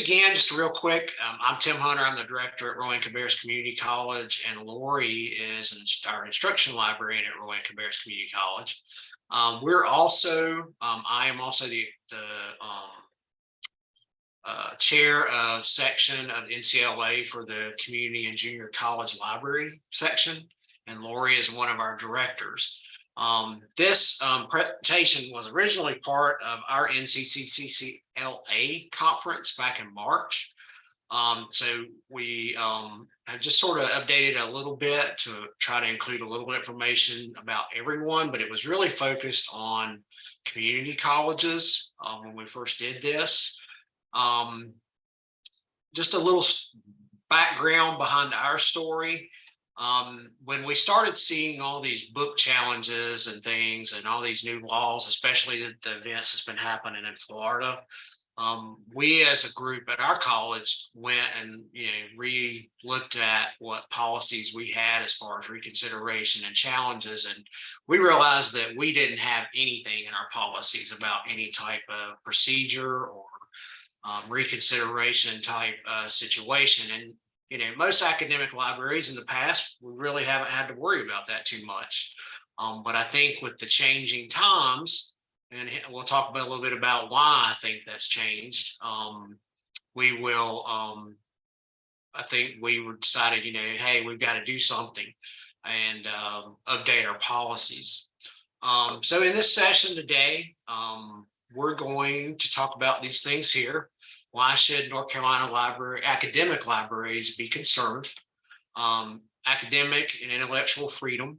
again, just real quick, I'm Tim Hunter. I'm the director at Rowan-Cabarrus Community College, and Laurie is our instruction librarian at Rowan-Cabarrus Community College. I am also the chair of section of NCLA for the community and junior college library section, and Laurie is one of our directors. This presentation was originally part of our NCCCLA conference back in March. So we have just sort of updated a little bit to try to include a little bit of information about everyone, but it was really focused on community colleges when we first did this. Just a little background behind our story. When we started seeing all these book challenges and things and all these new laws, especially the events that's been happening in Florida, we as a group at our college went and re-looked at what policies we had as far as reconsideration and challenges, and we realized that we didn't have anything in our policies about any type of procedure or reconsideration type situation. And most academic libraries in the past, we really haven't had to worry about that too much. But I think with the changing times, and we'll talk about a little bit about why I think that's changed, we will, I think we decided, hey, we've got to do something and update our policies. So in this session today, we're going to talk about these things here. Why should North Carolina academic libraries be concerned? Academic and intellectual freedom,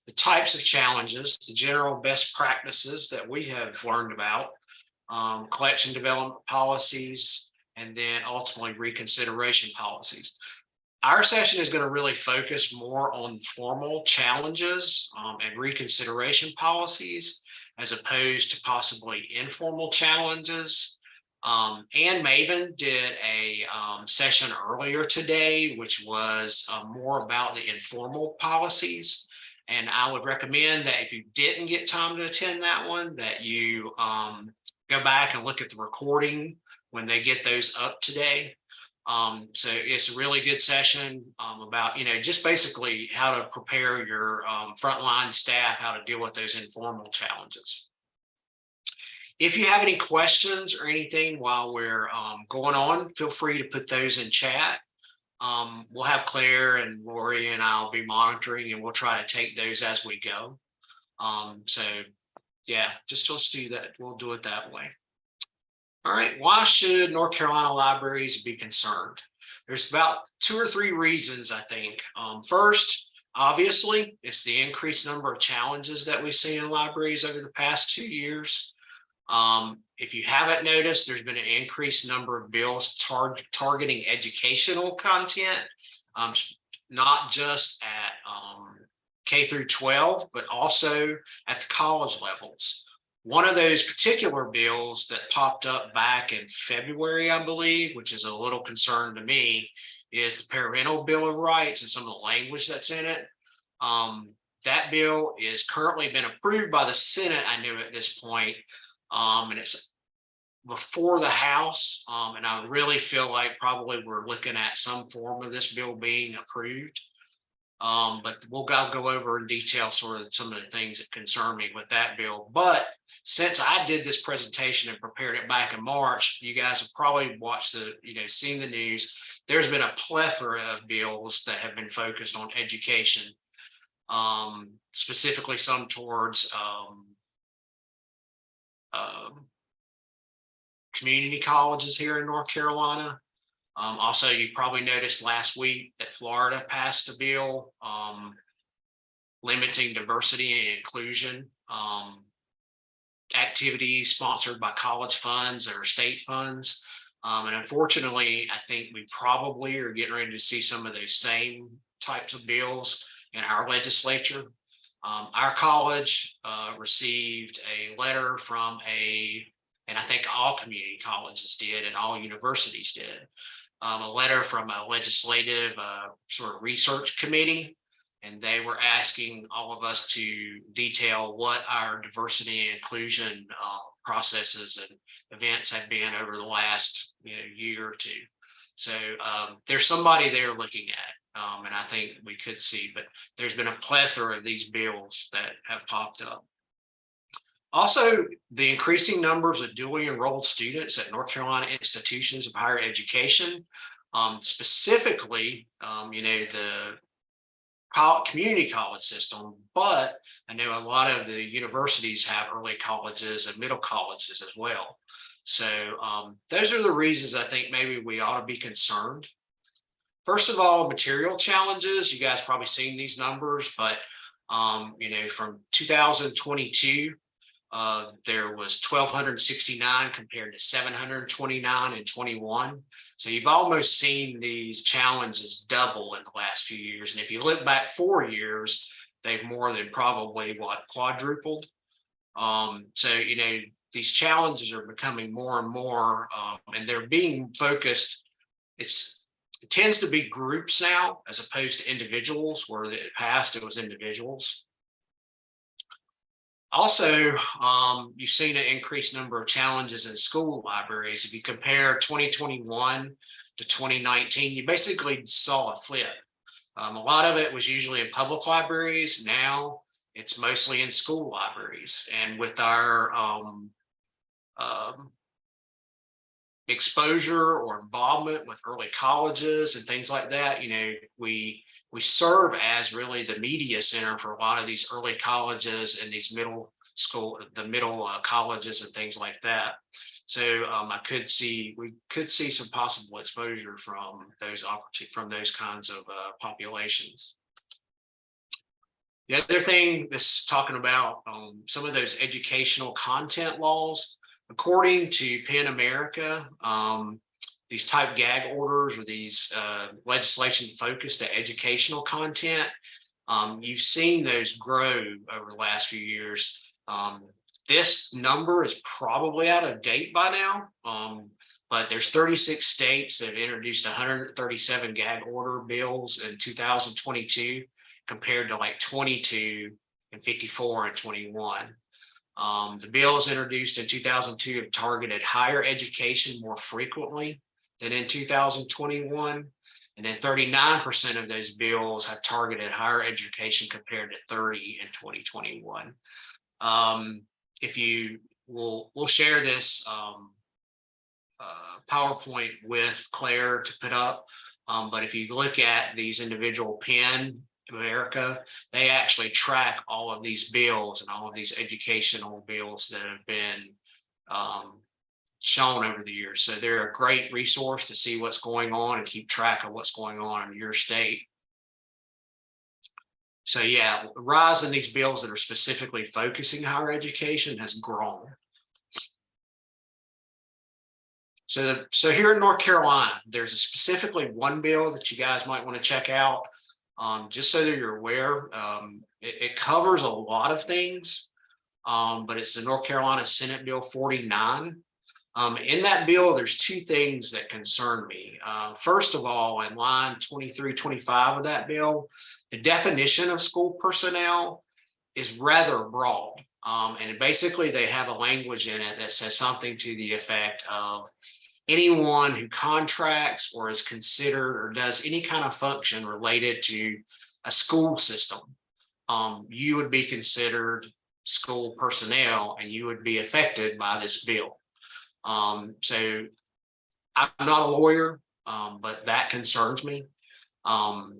the types of challenges, the general best practices that we have learned about, collection development policies, and then ultimately reconsideration policies. Our session is going to really focus more on formal challenges and reconsideration policies, as opposed to possibly informal challenges. Ann Maven did a session earlier today, which was more about the informal policies. And I would recommend that if you didn't get time to attend that one, that you go back and look at the recording when they get those up today. So it's a really good session about, just basically how to prepare your frontline staff, how to deal with those informal challenges. If you have any questions or anything while we're going on, feel free to put those in chat. We'll have Claire and Laurie and I'll be monitoring, and we'll try to take those as we go. So yeah, let's do that. We'll do it that way. All right, why should North Carolina libraries be concerned? There's about 2 or 3 reasons, I think. First, obviously, it's the increased number of challenges that we see in libraries over the past 2 years. If you haven't noticed, there's been an increased number of bills targeting educational content, not just at K through 12, but also at the college levels. One of those particular bills that popped up back in February, I believe, which is a little concern to me, is the Parental Bill of Rights and some of the language that's in it. That bill is currently been approved by the Senate, I knew at this point. And it's before the House, and I really feel like probably we're looking at some form of this bill being approved. But we'll go over in detail sort of some of the things that concern me with that bill. But since I did this presentation and prepared it back in March, you guys have probably watched seen the news. There's been a plethora of bills that have been focused on education, specifically some towards community colleges here in North Carolina. Also, you probably noticed last week that Florida passed a bill limiting diversity and inclusion activities sponsored by college funds or state funds. And unfortunately, I think we probably are getting ready to see some of those same types of bills in our legislature. Our college received a letter from and I think all community colleges did and all universities did, a letter from a legislative sort of research committee, and they were asking all of us to detail what our diversity and inclusion processes and events have been over the last year or two. So there's somebody there looking at it, and I think we could see, but there's been a plethora of these bills that have popped up. Also, the increasing numbers of dually enrolled students at North Carolina institutions of higher education, specifically, the community college system, but I know a lot of the universities have early colleges and middle colleges as well. So those are the reasons I think maybe we ought to be concerned. First of all, material challenges. You guys probably seen these numbers, but from 2022, there was 1,269 compared to 729 and 21. So you've almost seen these challenges double in the last few years. And if you look back 4 years, they've more than probably quadrupled. So, these challenges are becoming more and more, and they're being focused. It tends to be groups now as opposed to individuals, where in the past it was individuals. Also, you've seen an increased number of challenges in school libraries. If you compare 2021 to 2019, you basically saw a flip. A lot of it was usually in public libraries. Now it's mostly in school libraries. And with our exposure or involvement with early colleges and things like that, we serve as really the media center for a lot of these early colleges and these middle colleges and things like that. So we could see some possible exposure from those kinds of populations. The other thing this is talking about some of those educational content laws. According to PEN America, these type gag orders or these legislation focused to educational content, you've seen those grow over the last few years. This number is probably out of date by now, but there's 36 states that have introduced 137 gag order bills in 2022 compared to like 22 and 54 and 21. The bills introduced in 2002 have targeted higher education more frequently than in 2021. And then 39% of those bills have targeted higher education compared to 30 in 2021. We'll share this PowerPoint with Claire to put up. But if you look at these individual PEN America, they actually track all of these bills and all of these educational bills that have been shown over the years. So they're a great resource to see what's going on and keep track of what's going on in your state. So yeah, the rise in these bills that are specifically focusing higher education has grown. So here in North Carolina, there's specifically one bill that you guys might want to check out. Just so that you're aware, it covers a lot of things, but it's the North Carolina Senate Bill 49. In that bill, there's two things that concern me. First of all, in line 2325 of that bill, the definition of school personnel is rather broad. And basically, they have a language in it that says something to the effect of anyone who contracts or is considered or does any kind of function related to a school system, you would be considered school personnel and you would be affected by this bill. So I'm not a lawyer, but that concerns me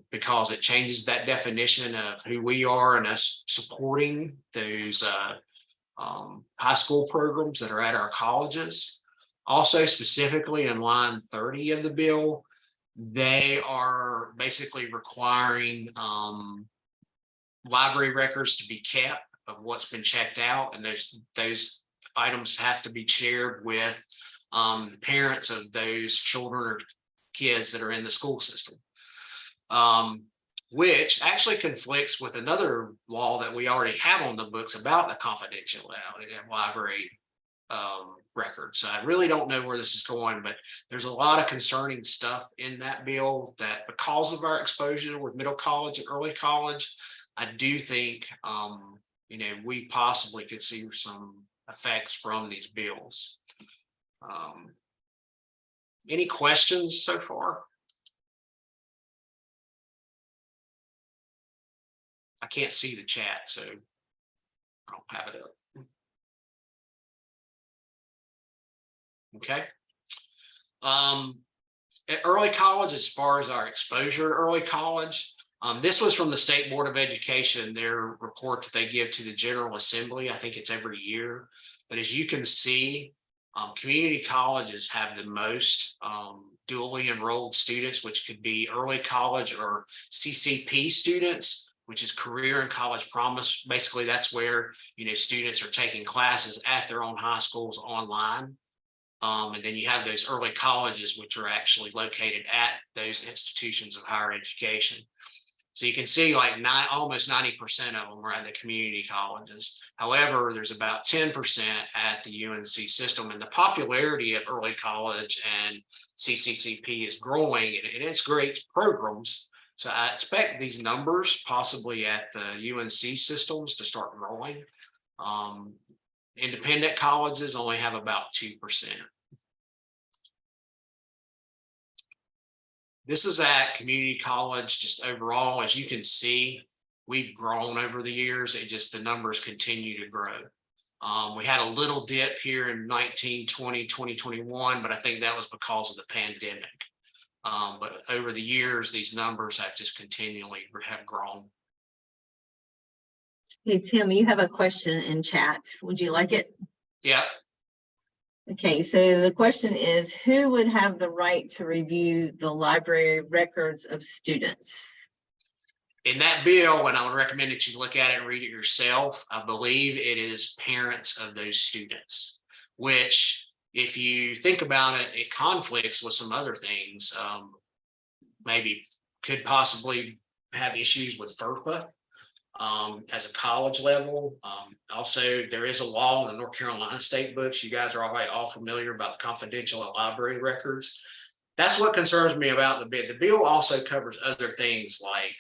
because it changes that definition of who we are and us supporting those high school programs that are at our colleges. Also, specifically in line 30 of the bill, they are basically requiring library records to be kept of what's been checked out, and those items have to be shared with the parents of those children or kids that are in the school system, which actually conflicts with another law that we already have on the books about the confidentiality of library records. So I really don't know where this is going, but there's a lot of concerning stuff in that bill that because of our exposure with middle college and early college, I do think we possibly could see some effects from these bills. Any questions so far? I can't see the chat, so I don't have it up. Okay. At early college, as far as our exposure to early college, this was from the State Board of Education, their report that they give to the General Assembly. I think it's every year. But as you can see, community colleges have the most dually enrolled students, which could be early college or CCP students, which is career and college promise. Basically, that's where, you know, students are taking classes at their own high schools online. And then you have those early colleges, which are actually located at those institutions of higher education. So you can see like almost 90% of them are at the community colleges. However, there's about 10% at the UNC system, and the popularity of early college and CCCP is growing, and it's great programs. So I expect these numbers possibly at the UNC systems to start growing. Independent colleges only have about 2%. This is at community college, just overall, as you can see, we've grown over the years. It just, the numbers continue to grow. We had a little dip here in 2020, 2021, but I think that was because of the pandemic. But over the years, these numbers have just continually have grown. Hey, Tim, you have a question in chat. Would you like it? Yeah. Okay, so the question is, who would have the right to review the library records of students? In that bill, and I would recommend that you look at it and read it yourself, I believe it is parents of those students, which, if you think about it, it conflicts with some other things. Maybe could possibly have issues with FERPA as a college level. Also, there is a law in the North Carolina state books. You guys are all familiar about confidential library records. That's what concerns me about the bill. The bill also covers other things like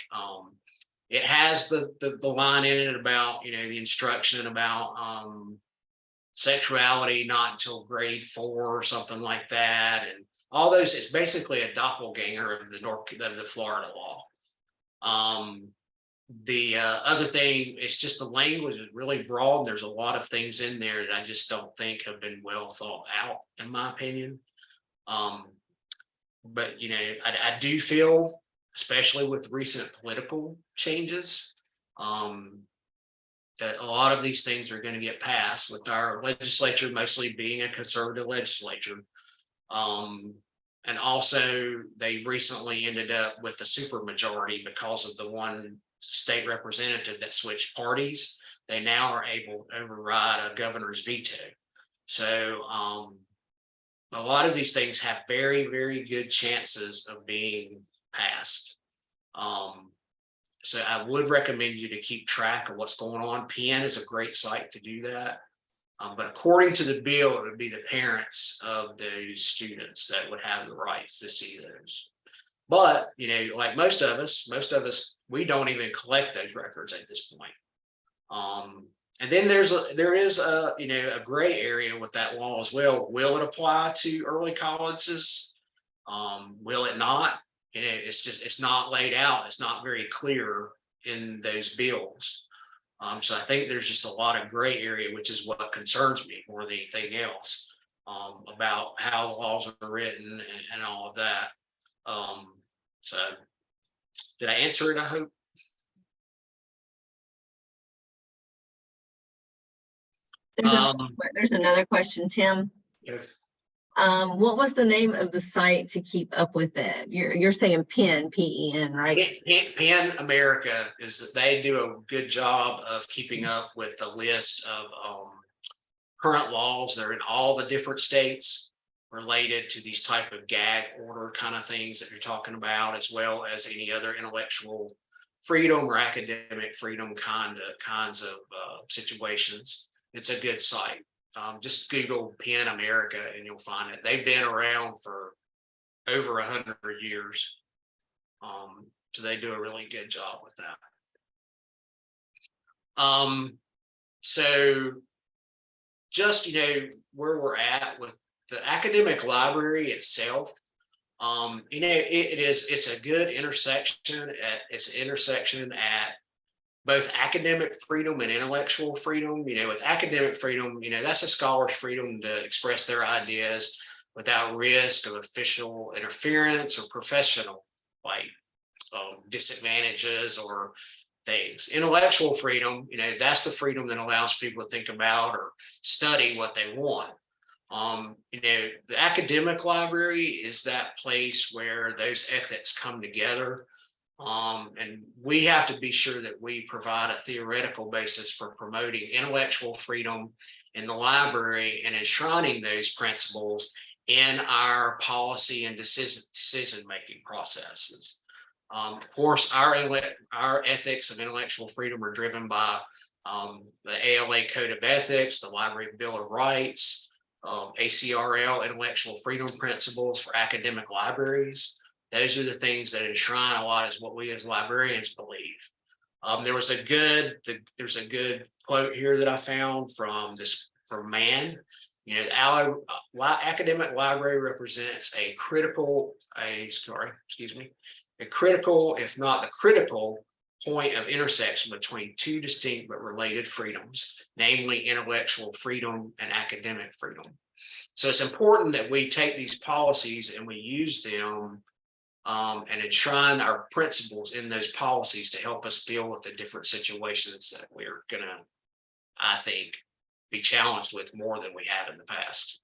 it has the line in it about, you know, the instruction about sexuality not until grade 4 or something like that, and all those. It's basically a doppelganger of the Florida law. The other thing is just the language is really broad. There's a lot of things in there that I just don't think have been well thought out, in my opinion. But, you know, I do feel, especially with recent political changes, that a lot of these things are going to get passed, with our legislature mostly being a conservative legislature. And also, they recently ended up with a supermajority because of the one state representative that switched parties. They now are able to override a governor's veto. So a lot of these things have very, very good chances of being passed. So I would recommend you to keep track of what's going on. PN is a great site to do that. But according to the bill, it would be the parents of those students that would have the rights to see those. But, you know, like most of us, we don't even collect those records at this point. And then there is a, you know, a gray area with that law as well. Will it apply to early colleges? Will it not? You know, it's not laid out. It's not very clear in those bills. So I think there's just a lot of gray area, which is what concerns me more than anything else, about how the laws are written and all of that. So did I answer it? I hope. There's another question, Tim. Yes. What was the name of the site to keep up with it? You're saying PEN, PEN, right? PEN America is that they do a good job of keeping up with the list of current laws that are in all the different states related to these type of gag order kind of things that you're talking about, as well as any other intellectual freedom or academic freedom kinds of situations. It's a good site. Just Google PEN America and you'll find it. They've been around for over 100 years. So they do a really good job with that. So just, where we're at with the academic library itself. It's a good intersection at both academic freedom and intellectual freedom. With academic freedom, that's a scholar's freedom to express their ideas without risk of official interference or professional disadvantages or things. Intellectual freedom, that's the freedom that allows people to think about or study what they want. The academic library is that place where those ethics come together. And we have to be sure that we provide a theoretical basis for promoting intellectual freedom in the library and enshrining those principles in our policy and decision-making processes. Of course, our ethics of intellectual freedom are driven by the ALA Code of Ethics, the Library Bill of Rights, ACRL Intellectual Freedom Principles for academic libraries. Those are the things that enshrine a lot is what we as librarians believe. There's a good quote here that I found from Mann. The academic library represents a critical, if not the critical point of intersection between two distinct but related freedoms, namely intellectual freedom and academic freedom. So it's important that we take these policies and we use them and enshrine our principles in those policies to help us deal with the different situations that we're going to, I think, be challenged with more than we have in the past.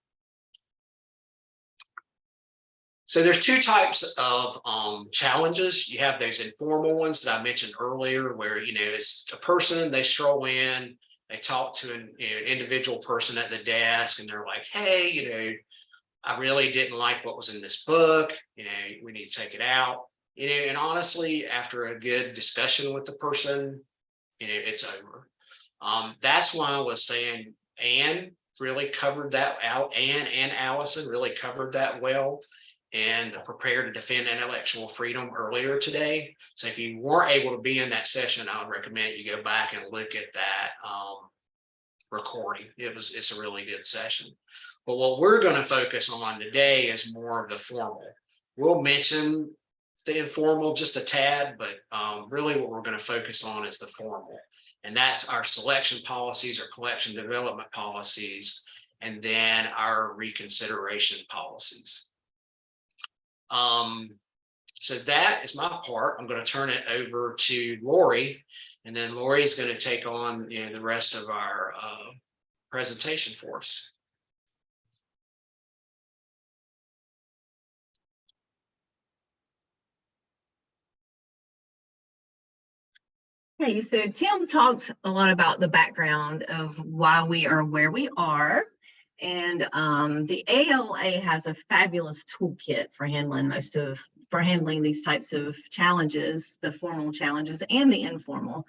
So there's two types of challenges. You have those informal ones that I mentioned earlier, where it's a person, they stroll in, they talk to an individual person at the desk, and they're like, "Hey, I really didn't like what was in this book. We need to take it out." And honestly, after a good discussion with the person, it's over. That's why I was saying Anne really covered that out. Anne and Allison really covered that well. And the Prepare to Defend Intellectual Freedom earlier today. So if you weren't able to be in that session, I would recommend you go back and look at that recording. It's a really good session. But what we're going to focus on today is more of the formal. We'll mention the informal just a tad, but really what we're going to focus on is the formal. And that's our selection policies, our collection development policies, and then our reconsideration policies. So that is my part. I'm going to turn it over to Laurie, and then Laurie is going to take on the rest of our presentation for us. Okay, so Tim talked a lot about the background of why we are where we are. And the ALA has a fabulous toolkit for handling these types of challenges, the formal challenges and the informal.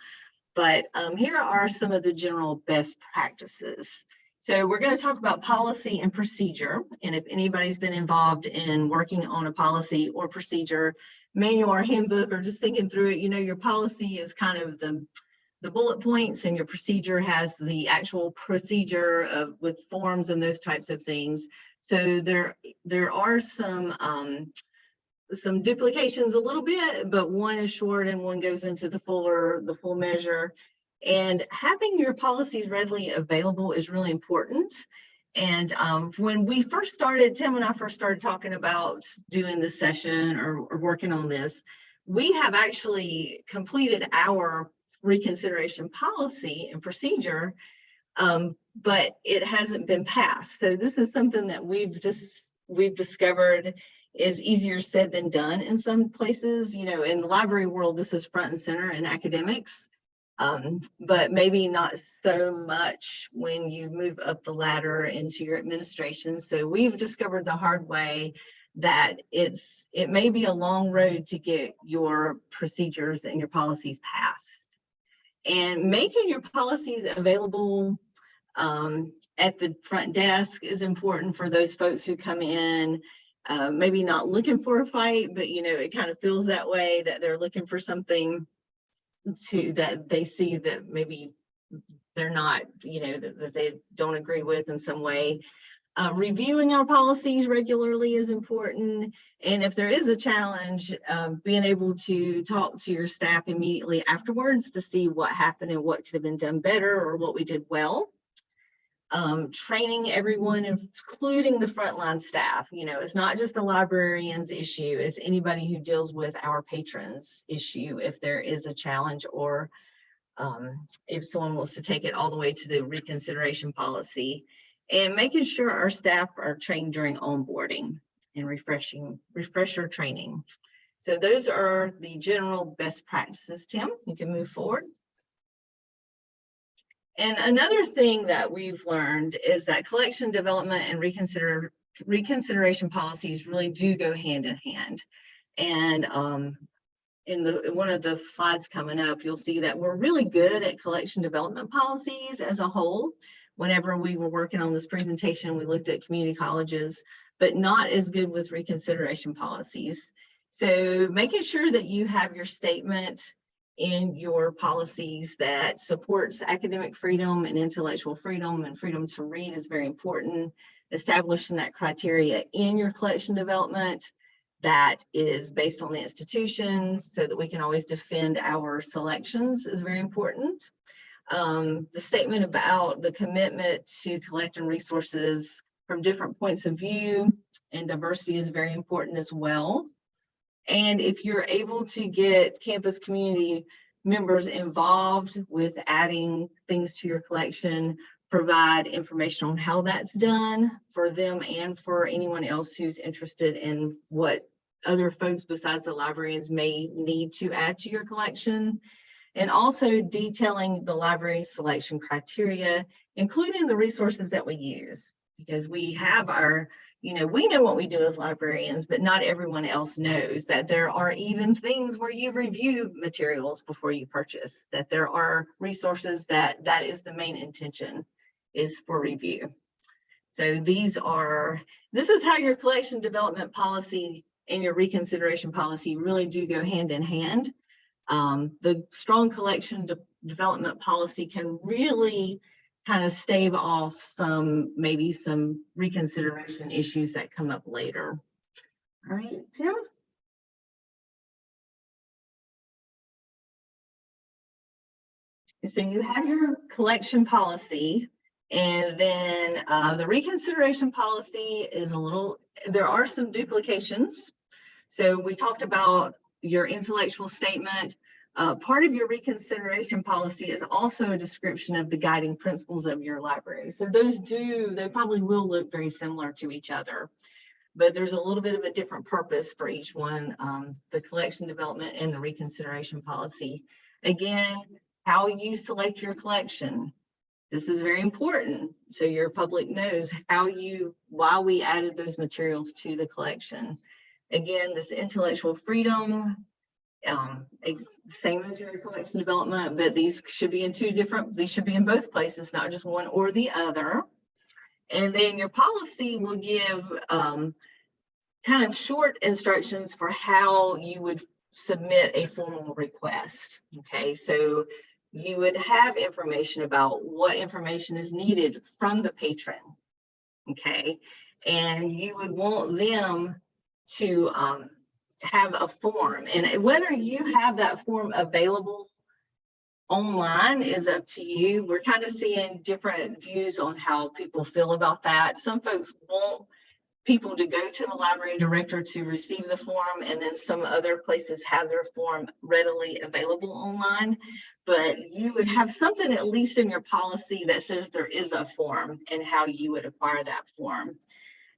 But here are some of the general best practices. So we're going to talk about policy and procedure. And if anybody's been involved in working on a policy or procedure manual or handbook, or just thinking through it, your policy is kind of the bullet points, and your procedure has the actual procedure with forms and those types of things. So there are some duplications a little bit, but one is short and one goes into the full measure. And having your policies readily available is really important. And when we first started, Tim and I first started talking about doing this session or working on this, we have actually completed our reconsideration policy and procedure, but it hasn't been passed. So this is something that we've discovered is easier said than done in some places. In the library world, this is front and center in academics, but maybe not so much when you move up the ladder into your administration. So we've discovered the hard way that it may be a long road to get your procedures and your policies passed. And making your policies available at the front desk is important for those folks who come in, maybe not looking for a fight, but it kind of feels that way, that they're looking for something that they see that maybe they're not, that they don't agree with in some way. Reviewing our policies regularly is important. And if there is a challenge, being able to talk to your staff immediately afterwards to see what happened and what could have been done better or what we did well. Training everyone, including the frontline staff. It's not just the librarian's issue, it's anybody who deals with our patrons' issue if there is a challenge, or if someone wants to take it all the way to the reconsideration policy. And making sure our staff are trained during onboarding and refresher training. So those are the general best practices. Tim, you can move forward. And another thing that we've learned is that collection development and reconsideration policies really do go hand in hand. And in one of the slides coming up, you'll see that we're really good at collection development policies as a whole. Whenever we were working on this presentation, we looked at community colleges, but not as good with reconsideration policies. So making sure that you have your statement in your policies that supports academic freedom and intellectual freedom and freedom to read is very important. Establishing that criteria in your collection development that is based on the institution so that we can always defend our selections is very important. The statement about the commitment to collecting resources from different points of view and diversity is very important as well. And if you're able to get campus community members involved with adding things to your collection, provide information on how that's done for them and for anyone else who's interested in what other folks besides the librarians may need to add to your collection. And also detailing the library selection criteria, including the resources that we use, because we have our, we know what we do as librarians, but not everyone else knows that there are even things where you review materials before you purchase, that there are resources that is the main intention is for review. So this is how your collection development policy and your reconsideration policy really do go hand in hand. The strong collection development policy can really kind of stave off maybe some reconsideration issues that come up later. All right, Tim? So you have your collection policy, and then the reconsideration policy is there are some duplications. So we talked about your intellectual statement. Part of your reconsideration policy is also a description of the guiding principles of your library. So they probably will look very similar to each other, but there's a little bit of a different purpose for each one, the collection development and the reconsideration policy. Again, how you select your collection. This is very important. So your public knows why we added those materials to the collection. Again, this intellectual freedom, same as your collection development, but these should be these should be in both places, not just one or the other. And then your policy will give kind of short instructions for how you would submit a formal request. Okay, so you would have information about what information is needed from the patron. Okay, and you would want them to have a form, and whether you have that form available online is up to you. We're kind of seeing different views on how people feel about that. Some folks want people to go to the library director to receive the form, and then some other places have their form readily available online. But you would have something at least in your policy that says there is a form and how you would acquire that form.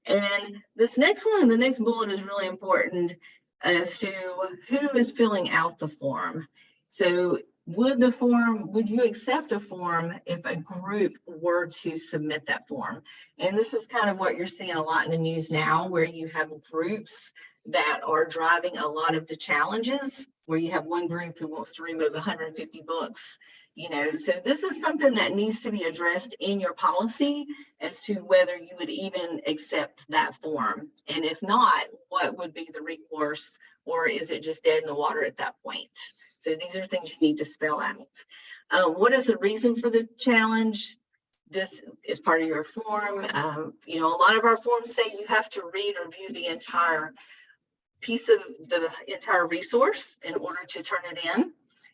And this next one, the next bullet is really important as to who is filling out the form. So would you accept a form if a group were to submit that form? And this is kind of what you're seeing a lot in the news now, where you have groups that are driving a lot of the challenges, where you have one group who wants to remove 150 books. So this is something that needs to be addressed in your policy as to whether you would even accept that form. And if not, what would be the recourse, or is it just dead in the water at that point? So these are things you need to spell out. What is the reason for the challenge? This is part of your form. You know, a lot of our forms say you have to read or view the entire piece of the entire resource in order to turn it in.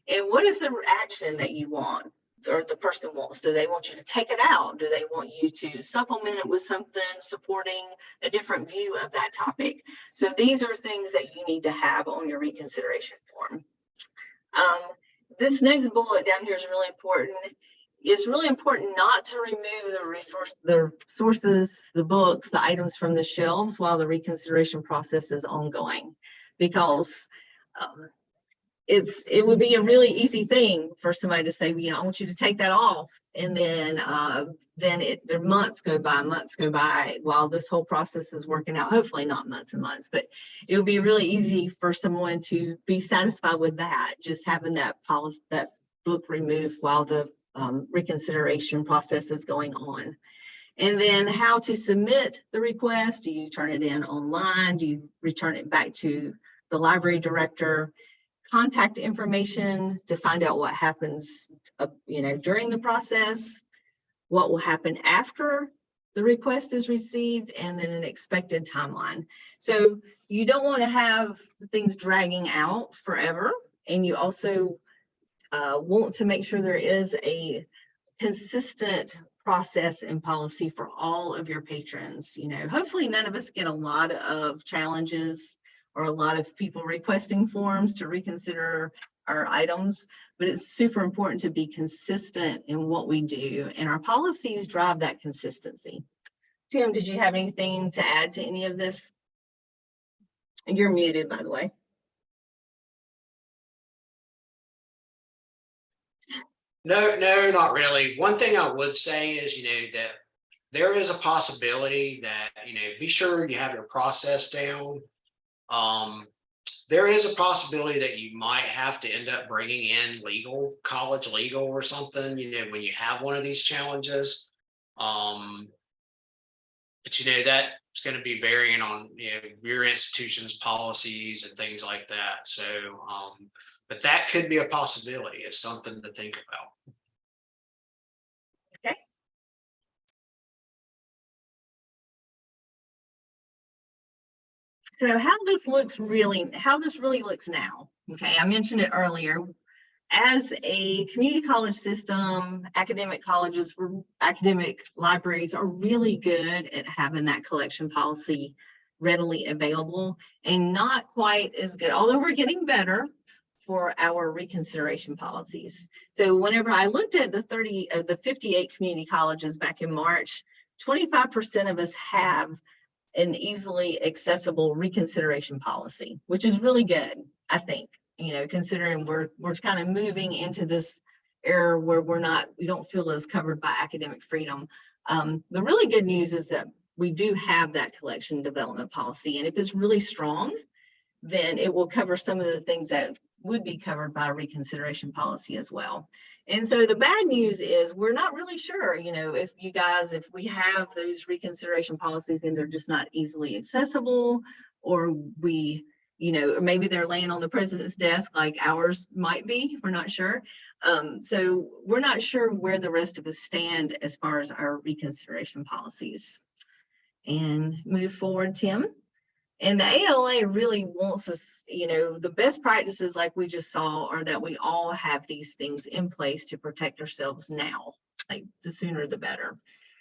And what is the action that you want or the person wants? Do they want you to take it out? Do they want you to supplement it with something supporting a different view of that topic? So these are things that you need to have on your reconsideration form. This next bullet down here is really important. It's really important not to remove the sources, the books, the items from the shelves while the reconsideration process is ongoing, because it would be a really easy thing for somebody to say, you know, I want you to take that off, and then their months go by while this whole process is working out. Hopefully not months and months, but it would be really easy for someone to be satisfied with that, just having that policy, that book removed while the reconsideration process is going on. And then how to submit the request. Do you turn it in online? Do you return it back to the library director? Contact information to find out what happens, you know, during the process, what will happen after the request is received, and then an expected timeline. So you don't want to have things dragging out forever, and you also want to make sure there is a consistent process and policy for all of your patrons. You know, hopefully none of us get a lot of challenges or a lot of people requesting forms to reconsider our items, but it's super important to be consistent in what we do, and our policies drive that consistency. Tim, did you have anything to add to any of this? You're muted, by the way. No, not really. One thing I would say is, you know, that there is a possibility that, you know, be sure you have your process down. There is a possibility that you might have to end up bringing in college legal or something, you know, when you have one of these challenges. But, you know, that's going to be varying on, you know, your institution's policies and things like that. So, but that could be a possibility. It's something to think about. Okay. So how this really looks now. Okay, I mentioned it earlier. As a community college system, academic libraries are really good at having that collection policy readily available, and not quite as good, although we're getting better, for our reconsideration policies. So whenever I looked at the 58 community colleges back in March, 25% of us have an easily accessible reconsideration policy, which is really good, I think, you know, considering we're kind of moving into this era where we don't feel as covered by academic freedom. The really good news is that we do have that collection development policy, and if it's really strong, then it will cover some of the things that would be covered by a reconsideration policy as well. And so the bad news is we're not really sure, you know, if we have those reconsideration policies and they're just not easily accessible, or you know, or maybe they're laying on the president's desk like ours might be, we're not sure. So we're not sure where the rest of us stand as far as our reconsideration policies. And move forward, Tim. And the ALA really wants us, you know, the best practices like we just saw are that we all have these things in place to protect ourselves now, like the sooner the better.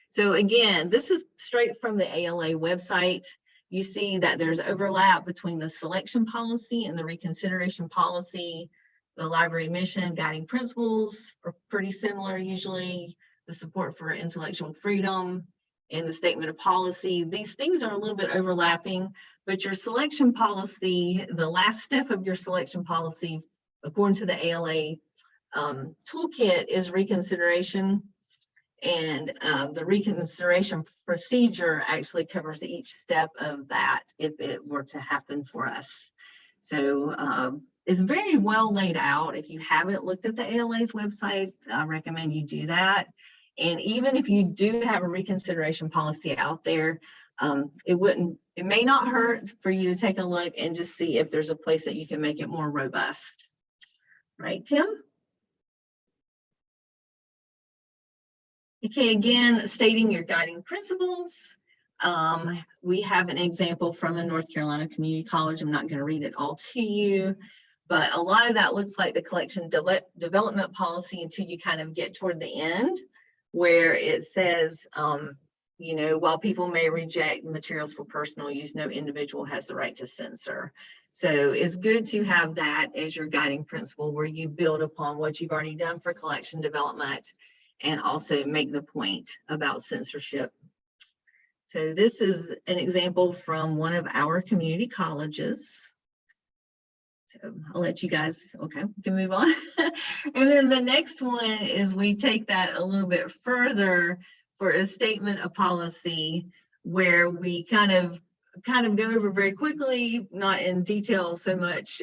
So again, this is straight from the ALA website. You see that there's overlap between the selection policy and the reconsideration policy. The library mission, guiding principles are pretty similar usually. The support for intellectual freedom and the statement of policy. These things are a little bit overlapping, but your selection policy, the last step of your selection policy, according to the ALA toolkit, is reconsideration. And the reconsideration procedure actually covers each step of that if it were to happen for us. So it's very well laid out. If you haven't looked at the ALA's website, I recommend you do that. And even if you do have a reconsideration policy out there, it may not hurt for you to take a look and just see if there's a place that you can make it more robust. Right, Tim? Okay, again, stating your guiding principles. We have an example from a North Carolina community college. I'm not going to read it all to you, but a lot of that looks like the collection development policy until you kind of get toward the end, where it says, you know, while people may reject materials for personal use, no individual has the right to censor. So it's good to have that as your guiding principle, where you build upon what you've already done for collection development and also make the point about censorship. So this is an example from one of our community colleges. So I'll let you guys, okay, we can move on. And then the next one is we take that a little bit further for a statement of policy, where we kind of go over very quickly, not in detail so much,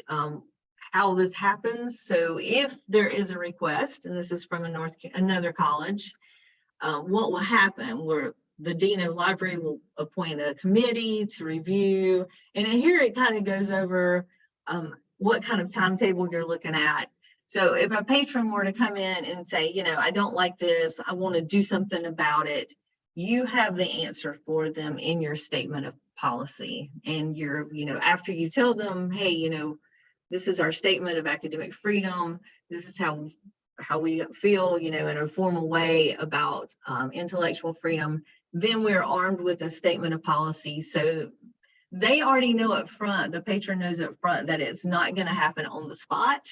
how this happens. So if there is a request, and this is from another college, what will happen? Where the dean of the library will appoint a committee to review, and here it kind of goes over what kind of timetable you're looking at. So if a patron were to come in and say, you know, I don't like this, I want to do something about it, you have the answer for them in your statement of policy. And you're, you know, after you tell them, hey, you know, this is our statement of academic freedom, this is how we feel, you know, in a formal way about intellectual freedom, then we're armed with a statement of policy. So they already know up front, the patron knows up front, that it's not going to happen on the spot,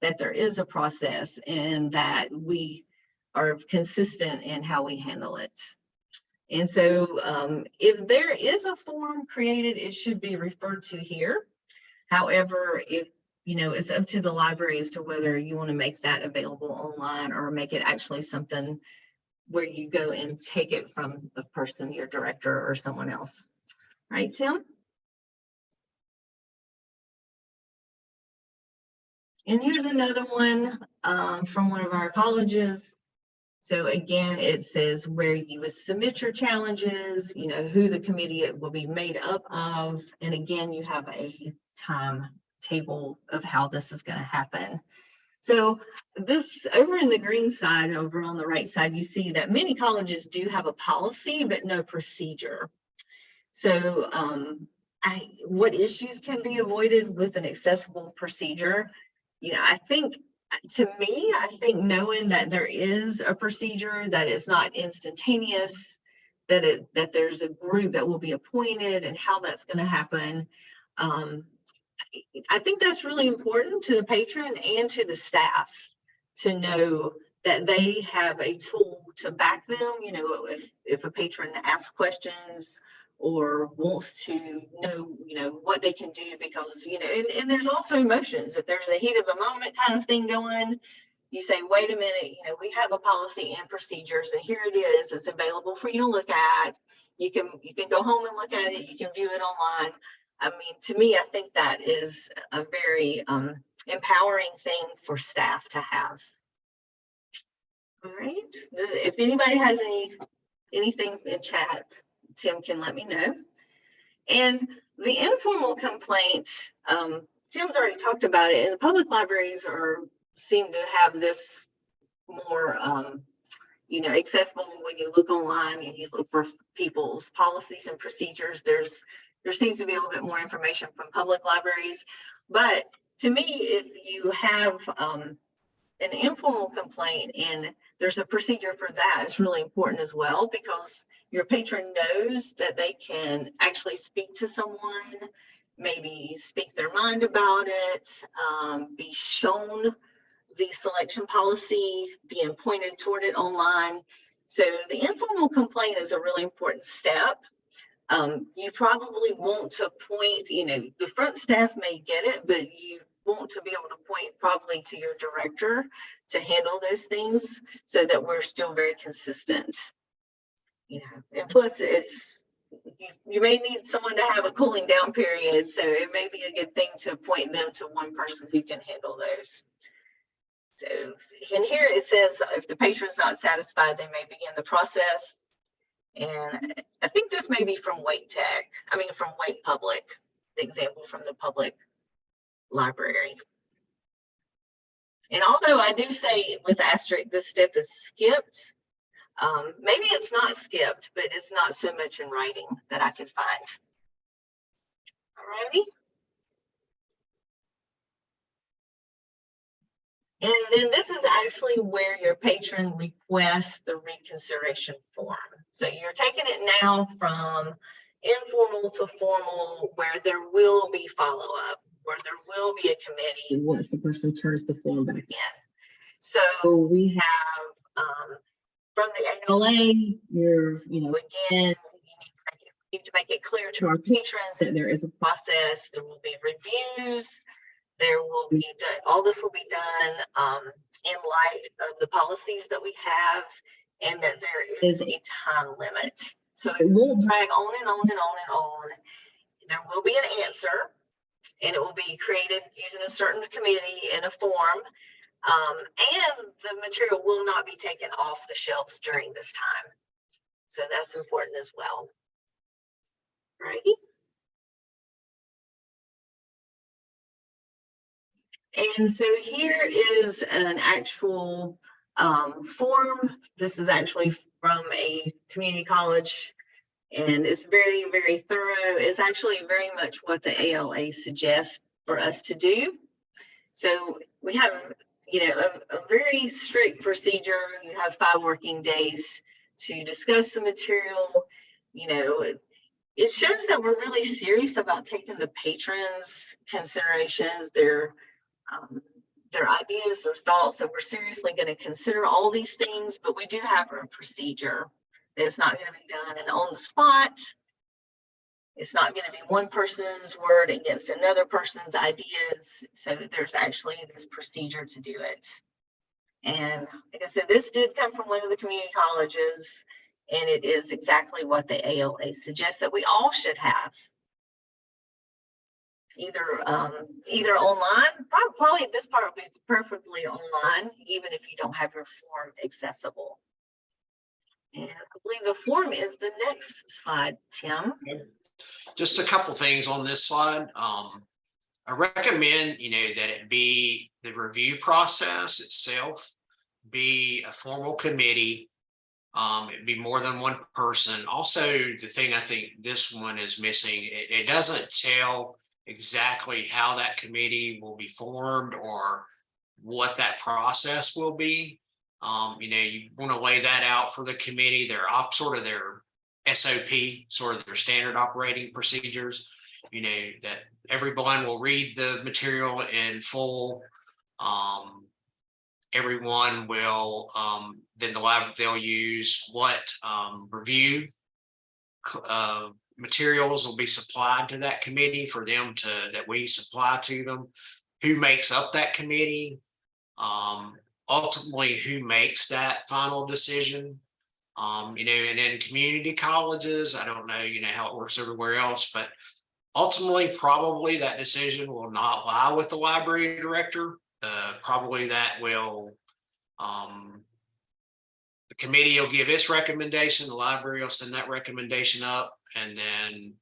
that there is a process, and that we are consistent in how we handle it. And so if there is a form created, it should be referred to here. However, if you know, it's up to the library as to whether you want to make that available online or make it actually something where you go and take it from a person, your director or someone else. Right, Tim? And here's another one from one of our colleges. So again, it says where you would submit your challenges, you know, who the committee will be made up of. And again, you have a timetable of how this is going to happen. So this over in the green side, over on the right side, you see that many colleges do have a policy, but no procedure. So what issues can be avoided with an accessible procedure? You know, I think, to me, I think knowing that there is a procedure, that it's not instantaneous, that there's a group that will be appointed and how that's going to happen. I think that's really important to the patron and to the staff to know that they have a tool to back them. You know, if a patron asks questions or wants to know, you know, what they can do, because, you know, and there's also emotions. If there's a heat of the moment kind of thing going, you say, wait a minute, you know, we have a policy and procedures, and here it is. It's available for you to look at. You can go home and look at it. You can view it online. I mean, to me, I think that is a very empowering thing for staff to have. All right. If anybody has anything in chat, Tim can let me know. And the informal complaint, Tim's already talked about it, and the public libraries seem to have this more you know, accessible. When you look online and you look for people's policies and procedures, there seems to be a little bit more information from public libraries. But to me, if you have an informal complaint and there's a procedure for that, it's really important as well, because your patron knows that they can actually speak to someone, maybe speak their mind about it, be shown the selection policy, being pointed toward it online. So the informal complaint is a really important step. You probably want to point, you know, the front staff may get it, but you want to be able to point probably to your director to handle those things, so that we're still very consistent. You know, and plus you may need someone to have a cooling down period, so it may be a good thing to point them to one person who can handle those. So in here it says if the patron's not satisfied, they may begin the process. And I think this may be from Wake Public, the example from the public library. And although I do say with asterisk, this step is skipped, Maybe it's not skipped, but it's not so much in writing that I can find. Alrighty. And then this is actually where your patron requests the reconsideration form. So you're taking it now from informal to formal, where there will be follow-up, where there will be a committee once the person turns the form back in. So we have from the ALA, again, we need to make it clear to our patrons that there is a process, there will be reviews, there will be done, all this will be done in light of the policies that we have, and that there is a time limit. So it will drag on and on and on and on. There will be an answer, and it will be created using a certain committee in a form, and the material will not be taken off the shelves during this time. So that's important as well. Righty. And so here is an actual form. This is actually from a community college, and it's very, very thorough. It's actually very much what the ALA suggests for us to do. So we have, a very strict procedure. You have 5 working days to discuss the material. It shows that we're really serious about taking the patrons' considerations, their ideas, their thoughts, that we're seriously going to consider all these things, but we do have a procedure. It's not going to be done and on the spot. It's not going to be one person's word against another person's ideas. So there's actually this procedure to do it. And like I said, this did come from one of the community colleges, and it is exactly what the ALA suggests that we all should have. Either online, probably this part will be perfectly online, even if you don't have your form accessible. And I believe the form is the next slide, Tim. Just a couple things on this slide. I recommend, that it be the review process itself, be a formal committee. It'd be more than one person. Also, the thing I think this one is missing, it doesn't tell exactly how that committee will be formed or what that process will be. You want to lay that out for the committee, their SOP, sort of their standard operating procedures, that everyone will read the material in full. Everyone will, then they'll use what review materials will be supplied to that committee for them that we supply to them, who makes up that committee, ultimately who makes that final decision. And in community colleges, I don't know, how it works everywhere else, but ultimately, probably that decision will not lie with the library director. Probably that will, the committee will give its recommendation, the library will send that recommendation up, and then,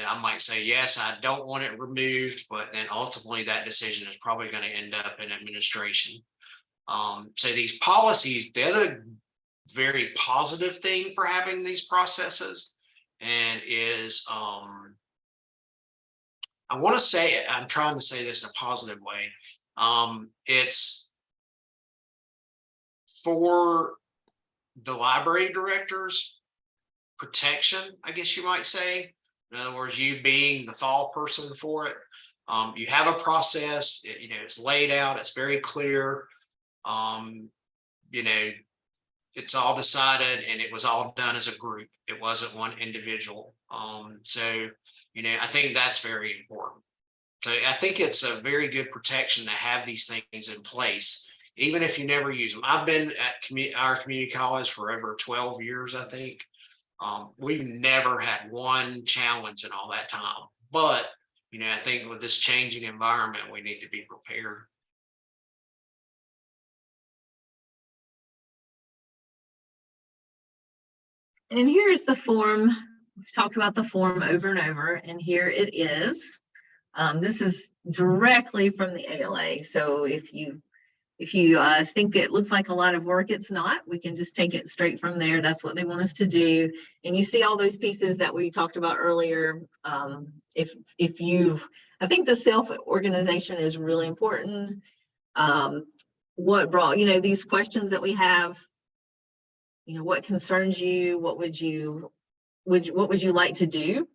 I might say, yes, I don't want it removed, but then ultimately that decision is probably going to end up in administration. So these policies, they're the very positive thing for having these processes, and is, I want to say, I'm trying to say this in a positive way. It's for the library director's protection, I guess you might say. In other words, you being the fall person for it. You have a process, it's laid out, it's very clear. It's all decided, and it was all done as a group. It wasn't one individual. So, I think that's very important. So I think it's a very good protection to have these things in place, even if you never use them. I've been at our community college for over 12 years, I think. We've never had one challenge in all that time. But, I think with this changing environment, we need to be prepared. And here's the form. We've talked about the form over and over, and here it is. This is directly from the ALA. So if you If you think it looks like a lot of work, it's not. We can just take it straight from there. That's what they want us to do. And you see all those pieces that we talked about earlier. If you've, I think the self-organization is really important. What brought, these questions that we have, what concerns you? What would you like to do?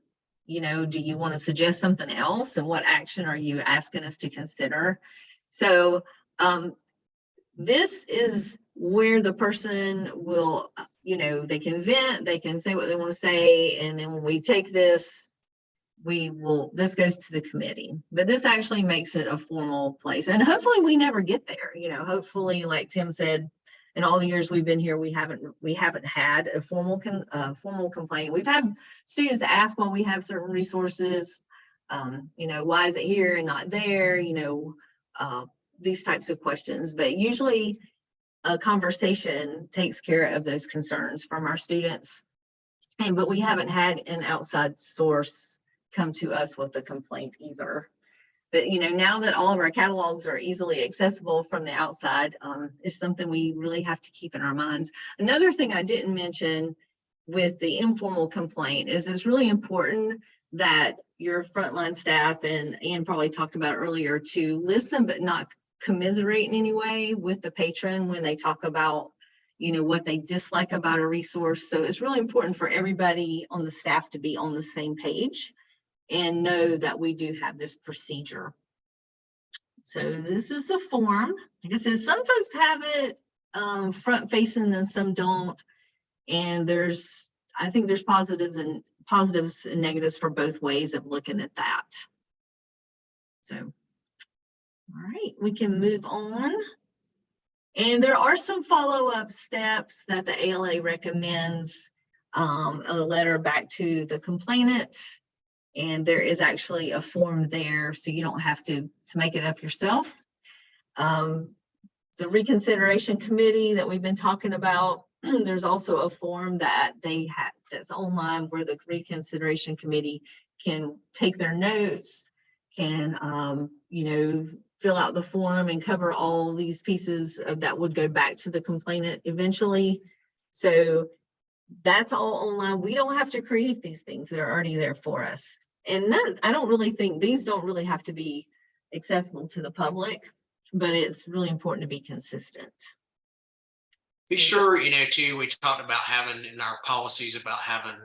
Do you want to suggest something else? And what action are you asking us to consider? So this is where the person will, they can vent, they can say what they want to say. And then when we take this, this goes to the committee, but this actually makes it a formal place. And hopefully we never get there, hopefully, like Tim said, in all the years we've been here, we haven't had a formal complaint. We've had students ask why we have certain resources, why is it here and not there, these types of questions. But usually a conversation takes care of those concerns from our students. But we haven't had an outside source come to us with a complaint either. But now that all of our catalogs are easily accessible from the outside, is something we really have to keep in our minds. Another thing I didn't mention with the informal complaint is it's really important that your frontline staff, and Ann probably talked about earlier, to listen but not commiserate in any way with the patron when they talk about what they dislike about a resource. So it's really important for everybody on the staff to be on the same page and know that we do have this procedure. So this is the form. Like I said, some folks have it front facing and some don't. And I think there's positives and negatives for both ways of looking at that. So, all right, we can move on. And there are some follow-up steps that the ALA recommends, a letter back to the complainant. And there is actually a form there, so you don't have to make it up yourself. The Reconsideration Committee that we've been talking about, there's also a form that they have that's online where the Reconsideration Committee can take their notes, can fill out the form and cover all these pieces that would go back to the complainant eventually. So that's all online. We don't have to create these things. They're already there for us. And I don't really think these don't really have to be accessible to the public, but it's really important to be consistent. Be sure, too, we talked about having in our policies about having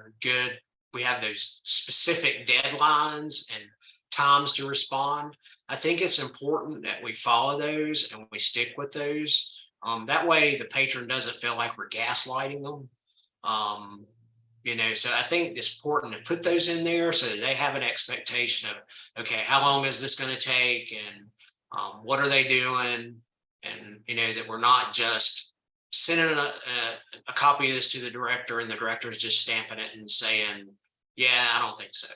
we have those specific deadlines and times to respond. I think it's important that we follow those and we stick with those. That way the patron doesn't feel like we're gaslighting them. So I think it's important to put those in there so that they have an expectation of, okay, how long is this going to take, and what are they doing, and that we're not just sending a copy of this to the director and the director is just stamping it and saying, yeah, I don't think so.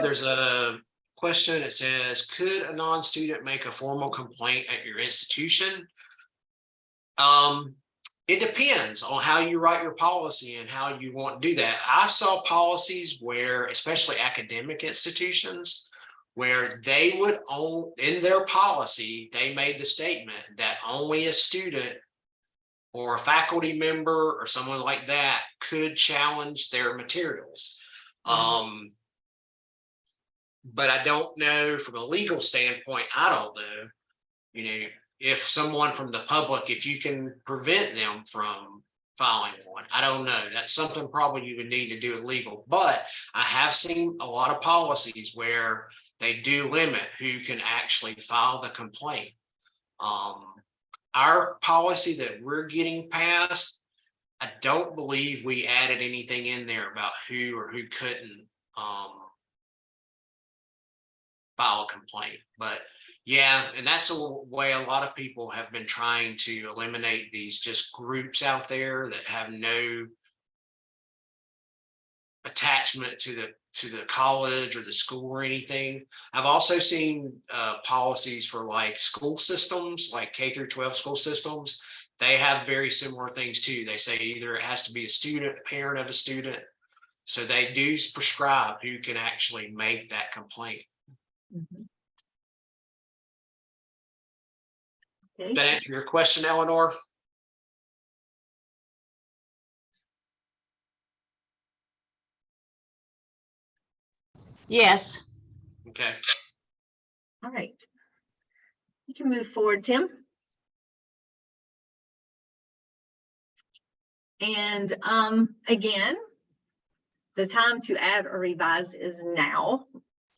There's a question that says, could a non-student make a formal complaint at your institution? It depends on how you write your policy and how you want to do that. I saw policies where, especially academic institutions, where they would in their policy, they made the statement that only a student or a faculty member or someone like that could challenge their materials. But I don't know from a legal standpoint, I don't know, if someone from the public, if you can prevent them from filing one. I don't know. That's something probably you would need to do with legal. But I have seen a lot of policies where they do limit who can actually file the complaint. Our policy that we're getting passed, I don't believe we added anything in there about who or who couldn't file a complaint. But yeah, and that's the way a lot of people have been trying to eliminate these just groups out there that have no attachment to the college or the school or anything. I've also seen policies for like school systems, like K through 12 school systems. They have very similar things too. They say either it has to be a student, a parent of a student. So they do prescribe who can actually make that complaint. Mm-hmm. Okay. That answer your question, Eleanor? Yes. Okay. All right. You can move forward, Tim. And again, the time to add or revise is now.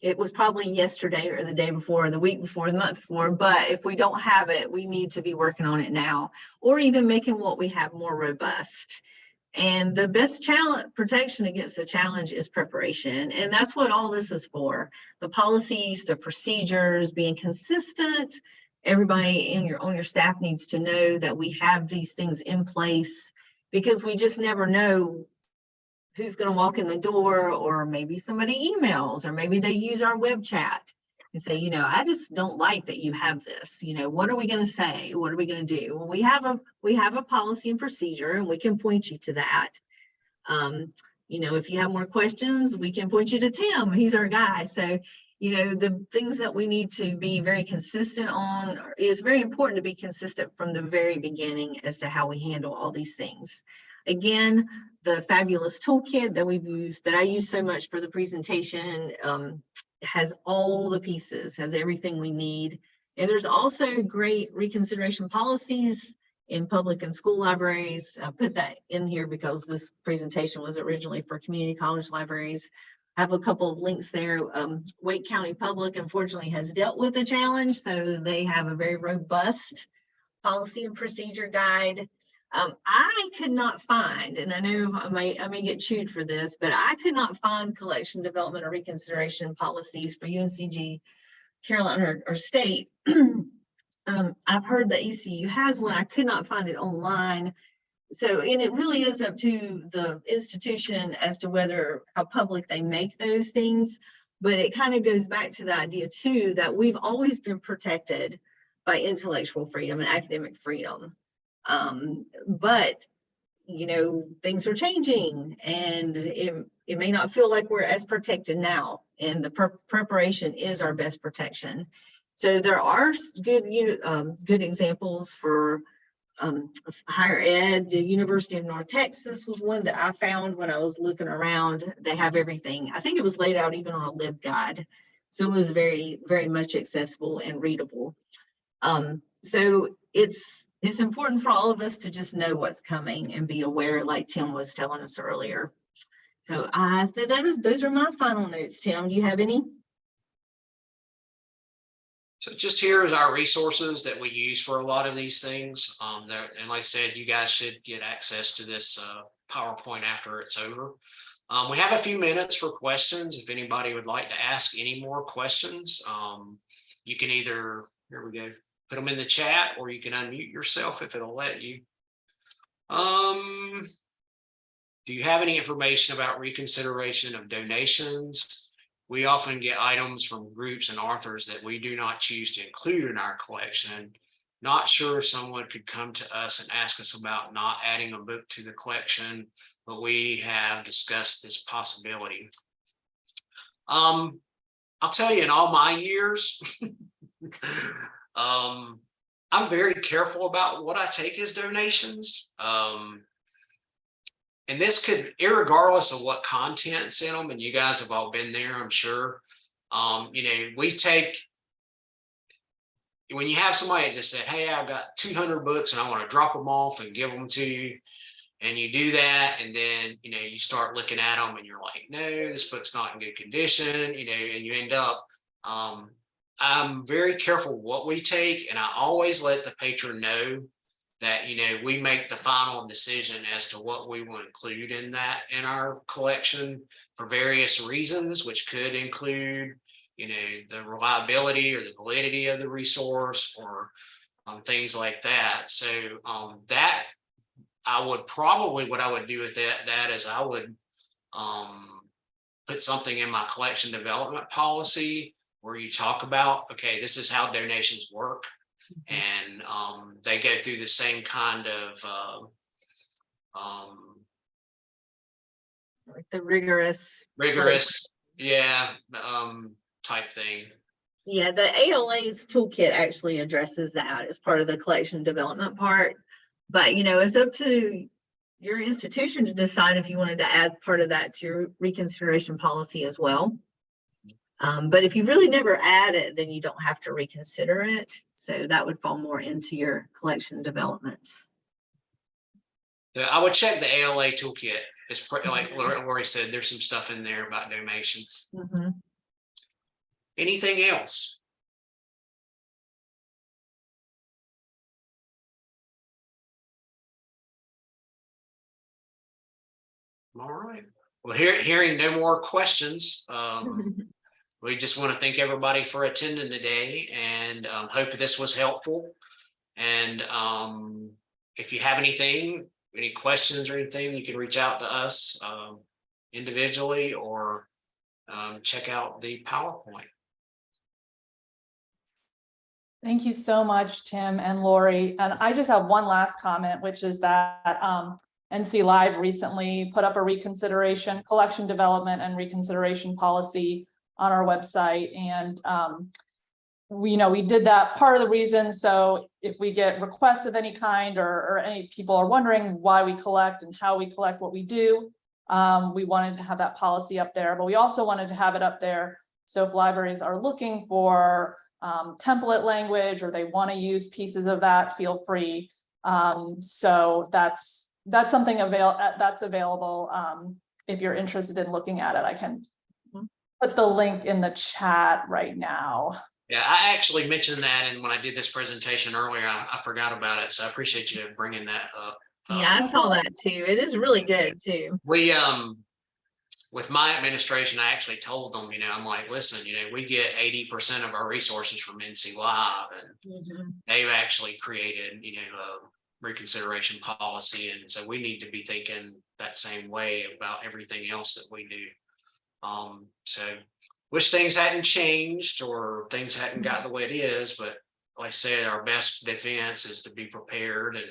It was probably yesterday or the day before, or the week before, the month before, but if we don't have it, we need to be working on it now, or even making what we have more robust. And the best challenge protection against the challenge is preparation. And that's what all this is for. The policies, the procedures, being consistent. Everybody on your staff needs to know that we have these things in place, because we just never know who's going to walk in the door, or maybe somebody emails, or maybe they use our web chat and say, you know, I just don't like that you have this. You know, what are we going to say? What are we going to do? Well, we have a policy and procedure, and we can point you to that. You know, if you have more questions, we can point you to Tim. He's our guy. So, you know, the things that we need to be very consistent on, is very important to be consistent from the very beginning as to how we handle all these things. Again, the fabulous toolkit that we've used, that I use so much for the presentation, has all the pieces, has everything we need. And there's also great reconsideration policies in public and school libraries. I put that in here because this presentation was originally for community college libraries. I have a couple of links there. Wake County Public, unfortunately, has dealt with the challenge, so they have a very robust policy and procedure guide. I could not find, and I know I may get chewed for this, but I could not find collection, development, or reconsideration policies for UNCG, Carolina, or state. I've heard that ECU has one. I could not find it online. So, and it really is up to the institution as to how public they make those things. But it kind of goes back to the idea too, that we've always been protected by intellectual freedom and academic freedom. But, you know, things are changing, and it may not feel like we're as protected now, and the preparation is our best protection. So there are good examples for higher ed. The University of North Texas was one that I found when I was looking around. They have everything. I think it was laid out even on a LibGuide. So it was very, very much accessible and readable. So it's important for all of us to just know what's coming and be aware, like Tim was telling us earlier. So those are my final notes. Tim, do you have any? So just here is our resources that we use for a lot of these things. And like I said, you guys should get access to this PowerPoint after it's over. We have a few minutes for questions. If anybody would like to ask any more questions, you can either, here we go, put them in the chat, or you can unmute yourself if it'll let you. Do you have any information about reconsideration of donations? We often get items from groups and authors that we do not choose to include in our collection. Not sure if someone could come to us and ask us about not adding a book to the collection, but we have discussed this possibility. I'll tell you, in all my years, I'm very careful about what I take as donations. And this could, irregardless of what content's in them, and you guys have all been there, I'm sure. You know, we take, when you have somebody just said, hey, I've got 200 books and I want to drop them off and give them to you, and you do that, and then, you know, you start looking at them and you're like, no, this book's not in good condition, you know, and you end up, I'm very careful what we take, and I always let the patron know that, you know, we make the final decision as to what we will include in our collection for various reasons, which could include, you know, the reliability or the validity of the resource, or things like that. So that I would probably, what I would do with that is I would put something in my collection development policy where you talk about, okay, this is how donations work. And they go through the same kind of Like the rigorous, yeah, type thing. Yeah, the ALA's toolkit actually addresses that as part of the collection development part. But, you know, it's up to your institution to decide if you wanted to add part of that to your reconsideration policy as well. But if you really never add it, then you don't have to reconsider it. So that would fall more into your collection development. Yeah, I would check the ALA toolkit. It's like Laurie said, there's some stuff in there about donations. Mm-hmm. Anything else? All right. Well, hearing no more questions, we just want to thank everybody for attending today, and hope this was helpful. And if you have anything, any questions or anything, you can reach out to us individually, or check out the PowerPoint. Thank you so much, Tim and Laurie. And I just have one last comment, which is that NC Live recently put up a reconsideration, collection development and reconsideration policy on our website. And we did that part of the reason. So if we get requests of any kind, or any people are wondering why we collect and how we collect what we do, we wanted to have that policy up there, but we also wanted to have it up there. So if libraries are looking for template language, or they want to use pieces of that, feel free. So that's something that's available. If you're interested in looking at it, I can put the link in the chat right now. Yeah, I actually mentioned that, and when I did this presentation earlier, I forgot about it. So I appreciate you bringing that up. Yeah, I saw that too. It is really good too. We with my administration, I actually told them, I'm like, listen, we get 80% of our resources from NC Live, and they've actually created, a reconsideration policy. And so we need to be thinking that same way about everything else that we do. So wish things hadn't changed, or things hadn't got the way it is, but like I said, our best defense is to be prepared and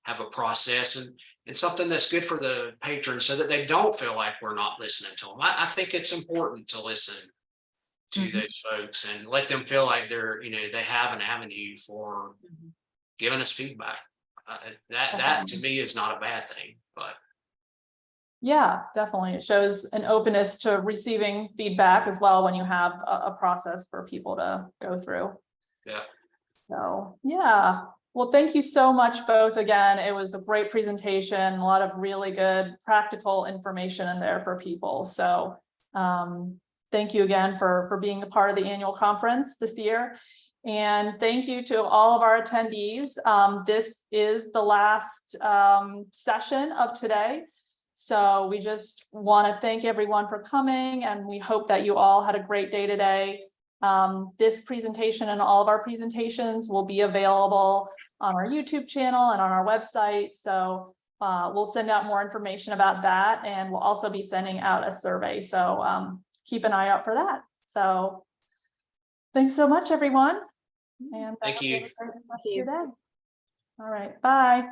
have a process and something that's good for the patrons, so that they don't feel like we're not listening to them. I think it's important to listen to those folks and let them feel like they're, they have an avenue for giving us feedback. That to me is not a bad thing, but. Yeah, definitely. It shows an openness to receiving feedback as well when you have a process for people to go through. Yeah. So, yeah. Well, thank you so much both again. It was a great presentation, a lot of really good practical information in there for people. So thank you again for being a part of the annual conference this year. And thank you to all of our attendees. This is the last session of today. So we just want to thank everyone for coming, and we hope that you all had a great day today. This presentation and all of our presentations will be available on our YouTube channel and on our website. So we'll send out more information about that, and we'll also be sending out a survey. So keep an eye out for that. So thanks so much, everyone. And thank you. have a great rest of your day. All right, bye.